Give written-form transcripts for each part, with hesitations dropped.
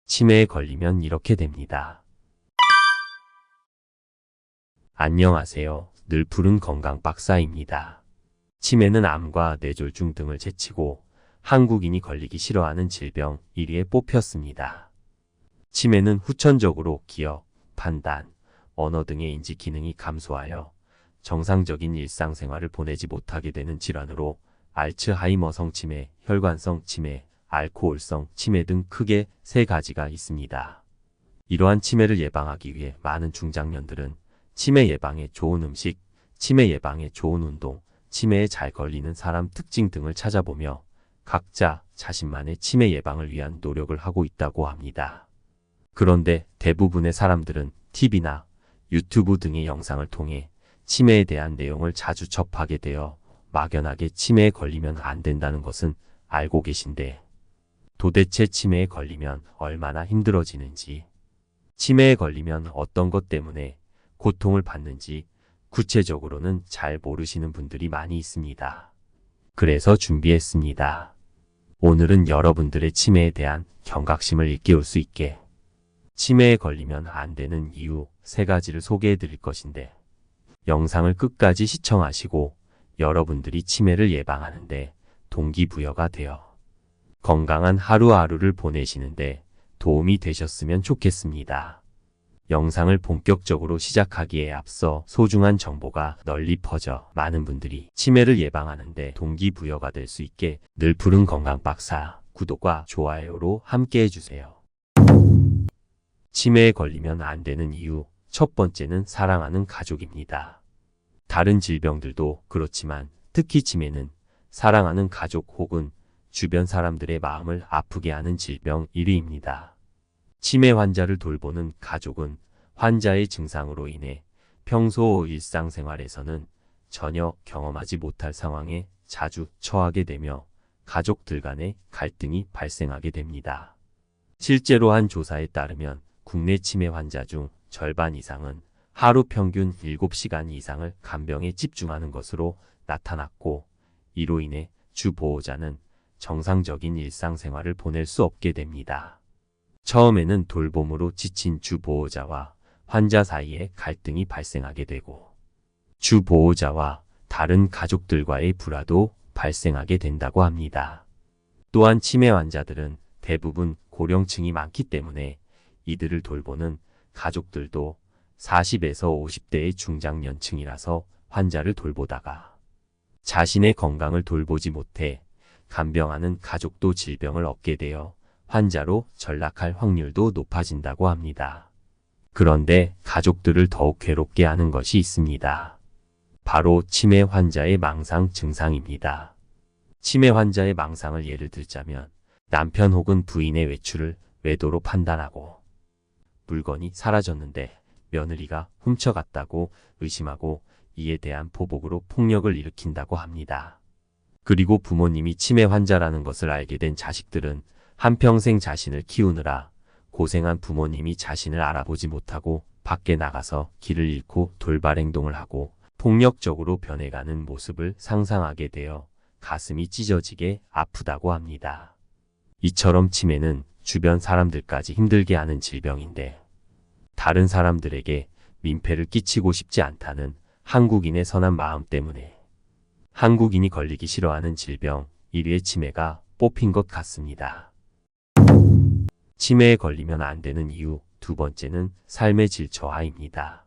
치매에 걸리면 이렇게 됩니다. 안녕하세요. 늘 푸른 건강 박사입니다. 치매는 암과 뇌졸중 등을 제치고 한국인이 걸리기 싫어하는 질병 1위에 뽑혔습니다. 치매는 후천적으로 기억, 판단, 언어 등의 인지 기능이 감소하여 정상적인 일상생활을 보내지 못하게 되는 질환으로 알츠하이머성 치매, 혈관성 치매, 알코올성 치매 등 크게 세 가지가 있습니다. 이러한 치매를 예방하기 위해 많은 중장년들은 치매 예방에 좋은 음식, 치매 예방에 좋은 운동, 치매에 잘 걸리는 사람 특징 등을 찾아보며 각자 자신만의 치매 예방을 위한 노력을 하고 있다고 합니다. 그런데 대부분의 사람들은 TV나 유튜브 등의 영상을 통해 치매에 대한 내용을 자주 접하게 되어 막연하게 치매에 걸리면 안 된다는 것은 알고 계신데 도대체 치매에 걸리면 얼마나 힘들어지는지, 치매에 걸리면 어떤 것 때문에 고통을 받는지 구체적으로는 잘 모르시는 분들이 많이 있습니다. 그래서 준비했습니다. 오늘은 여러분들의 치매에 대한 경각심을 일깨울 수 있게 치매에 걸리면 안 되는 이유 3가지를 소개해 드릴 것인데 영상을 끝까지 시청하시고 여러분들이 치매를 예방하는데 동기부여가 되어 건강한 하루하루를 보내시는데 도움이 되셨으면 좋겠습니다. 영상을 본격적으로 시작하기에 앞서 소중한 정보가 널리 퍼져 많은 분들이 치매를 예방하는데 동기부여가 될 수 있게 늘 푸른 건강 박사 구독과 좋아요로 함께 해주세요. 치매에 걸리면 안 되는 이유 첫 번째는 사랑하는 가족입니다. 다른 질병들도 그렇지만 특히 치매는 사랑하는 가족 혹은 주변 사람들의 마음을 아프게 하는 질병 1위입니다. 치매 환자를 돌보는 가족은 환자의 증상으로 인해 평소 일상생활에서는 전혀 경험하지 못할 상황에 자주 처하게 되며 가족들 간의 갈등이 발생하게 됩니다. 실제로 한 조사에 따르면 국내 치매 환자 중 절반 이상은 하루 평균 7시간 이상을 간병에 집중하는 것으로 나타났고 이로 인해 주 보호자는 정상적인 일상생활을 보낼 수 없게 됩니다. 처음에는 돌봄으로 지친 주 보호자와 환자 사이에 갈등이 발생하게 되고 주 보호자와 다른 가족들과의 불화도 발생하게 된다고 합니다. 또한 치매 환자들은 대부분 고령층이 많기 때문에 이들을 돌보는 가족들도 40에서 50대의 중장년층이라서 환자를 돌보다가 자신의 건강을 돌보지 못해 간병하는 가족도 질병을 얻게 되어 환자로 전락할 확률도 높아진다고 합니다. 그런데 가족들을 더욱 괴롭게 하는 것이 있습니다. 바로 치매 환자의 망상 증상입니다. 치매 환자의 망상을 예를 들자면 남편 혹은 부인의 외출을 외도로 판단하고 물건이 사라졌는데 며느리가 훔쳐갔다고 의심하고 이에 대한 보복으로 폭력을 일으킨다고 합니다. 그리고 부모님이 치매 환자라는 것을 알게 된 자식들은 한평생 자신을 키우느라 고생한 부모님이 자신을 알아보지 못하고 밖에 나가서 길을 잃고 돌발 행동을 하고 폭력적으로 변해가는 모습을 상상하게 되어 가슴이 찢어지게 아프다고 합니다. 이처럼 치매는 주변 사람들까지 힘들게 하는 질병인데 다른 사람들에게 민폐를 끼치고 싶지 않다는 한국인의 선한 마음 때문에 한국인이 걸리기 싫어하는 질병 1위의 치매가 뽑힌 것 같습니다. 치매에 걸리면 안 되는 이유 두 번째는 삶의 질 저하입니다.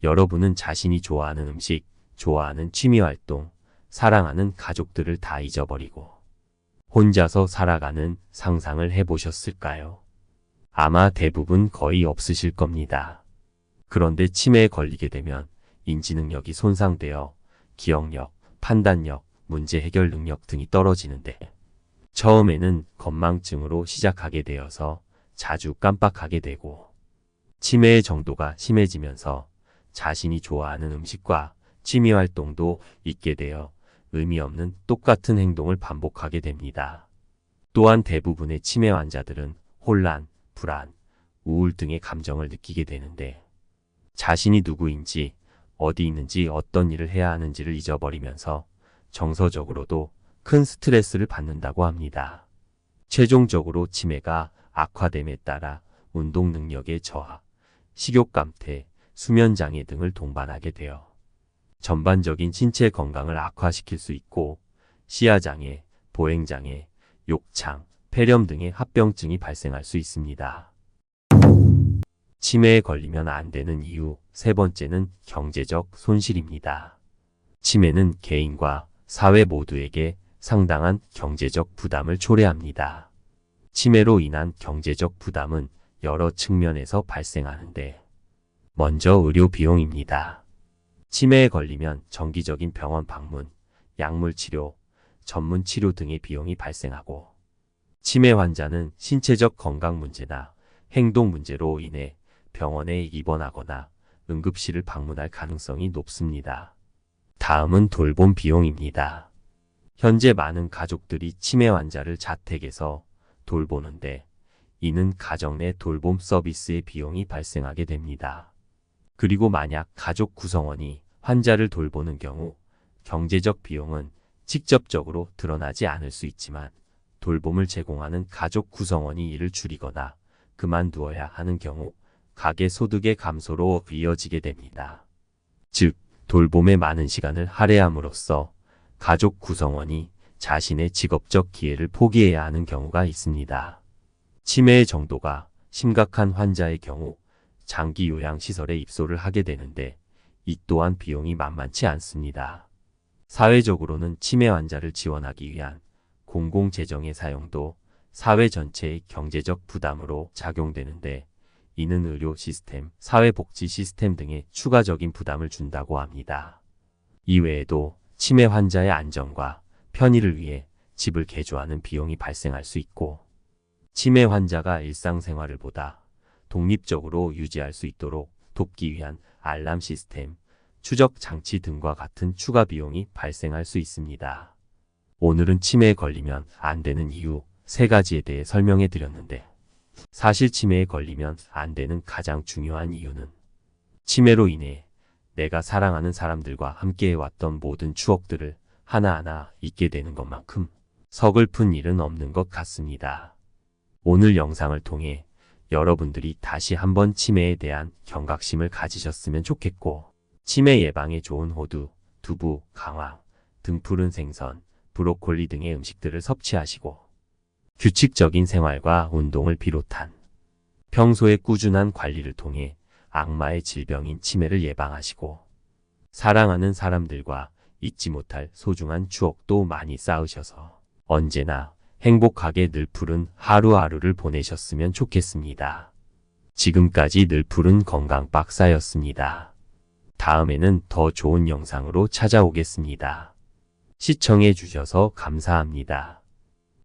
여러분은 자신이 좋아하는 음식, 좋아하는 취미활동, 사랑하는 가족들을 다 잊어버리고 혼자서 살아가는 상상을 해보셨을까요? 아마 대부분 거의 없으실 겁니다. 그런데 치매에 걸리게 되면 인지능력이 손상되어 기억력, 판단력, 문제 해결 능력 등이 떨어지는데 처음에는 건망증으로 시작하게 되어서 자주 깜빡하게 되고 치매의 정도가 심해지면서 자신이 좋아하는 음식과 취미활동도 잊게 되어 의미 없는 똑같은 행동을 반복하게 됩니다. 또한 대부분의 치매 환자들은 혼란, 불안, 우울 등의 감정을 느끼게 되는데 자신이 누구인지, 어디 있는지, 어떤 일을 해야 하는지를 잊어버리면서 정서적으로도 큰 스트레스를 받는다고 합니다. 최종적으로 치매가 악화됨에 따라 운동 능력의 저하, 식욕 감퇴, 수면 장애 등을 동반하게 되어 전반적인 신체 건강을 악화시킬 수 있고 시야 장애, 보행 장애, 욕창, 폐렴 등의 합병증이 발생할 수 있습니다. 치매에 걸리면 안 되는 이유 세 번째는 경제적 손실입니다. 치매는 개인과 사회 모두에게 상당한 경제적 부담을 초래합니다. 치매로 인한 경제적 부담은 여러 측면에서 발생하는데 먼저 의료 비용입니다. 치매에 걸리면 정기적인 병원 방문, 약물 치료, 전문 치료 등의 비용이 발생하고 치매 환자는 신체적 건강 문제나 행동 문제로 인해 병원에 입원하거나 응급실을 방문할 가능성이 높습니다. 다음은 돌봄 비용입니다. 현재 많은 가족들이 치매 환자를 자택에서 돌보는데 이는 가정 내 돌봄 서비스의 비용이 발생하게 됩니다. 그리고 만약 가족 구성원이 환자를 돌보는 경우 경제적 비용은 직접적으로 드러나지 않을 수 있지만 돌봄을 제공하는 가족 구성원이 이를 줄이거나 그만두어야 하는 경우 가계 소득의 감소로 이어지게 됩니다. 즉, 돌봄에 많은 시간을 할애함으로써 가족 구성원이 자신의 직업적 기회를 포기해야 하는 경우가 있습니다. 치매의 정도가 심각한 환자의 경우 장기 요양시설에 입소를 하게 되는데 이 또한 비용이 만만치 않습니다. 사회적으로는 치매 환자를 지원하기 위한 공공재정의 사용도 사회 전체의 경제적 부담으로 작용되는데 이는 의료 시스템, 사회복지 시스템 등에 추가적인 부담을 준다고 합니다. 이외에도 치매 환자의 안전과 편의를 위해 집을 개조하는 비용이 발생할 수 있고 치매 환자가 일상생활을 보다 독립적으로 유지할 수 있도록 돕기 위한 알람 시스템, 추적 장치 등과 같은 추가 비용이 발생할 수 있습니다. 오늘은 치매에 걸리면 안 되는 이유 3가지에 대해 설명해 드렸는데 사실 치매에 걸리면 안 되는 가장 중요한 이유는 치매로 인해 내가 사랑하는 사람들과 함께 해왔던 모든 추억들을 하나하나 잊게 되는 것만큼 서글픈 일은 없는 것 같습니다. 오늘 영상을 통해 여러분들이 다시 한번 치매에 대한 경각심을 가지셨으면 좋겠고 치매 예방에 좋은 호두, 두부, 강황, 등푸른 생선, 브로콜리 등의 음식들을 섭취하시고 규칙적인 생활과 운동을 비롯한 평소의 꾸준한 관리를 통해 악마의 질병인 치매를 예방하시고 사랑하는 사람들과 잊지 못할 소중한 추억도 많이 쌓으셔서 언제나 행복하게 늘 푸른 하루하루를 보내셨으면 좋겠습니다. 지금까지 늘 푸른 건강 박사였습니다. 다음에는 더 좋은 영상으로 찾아오겠습니다. 시청해 주셔서 감사합니다.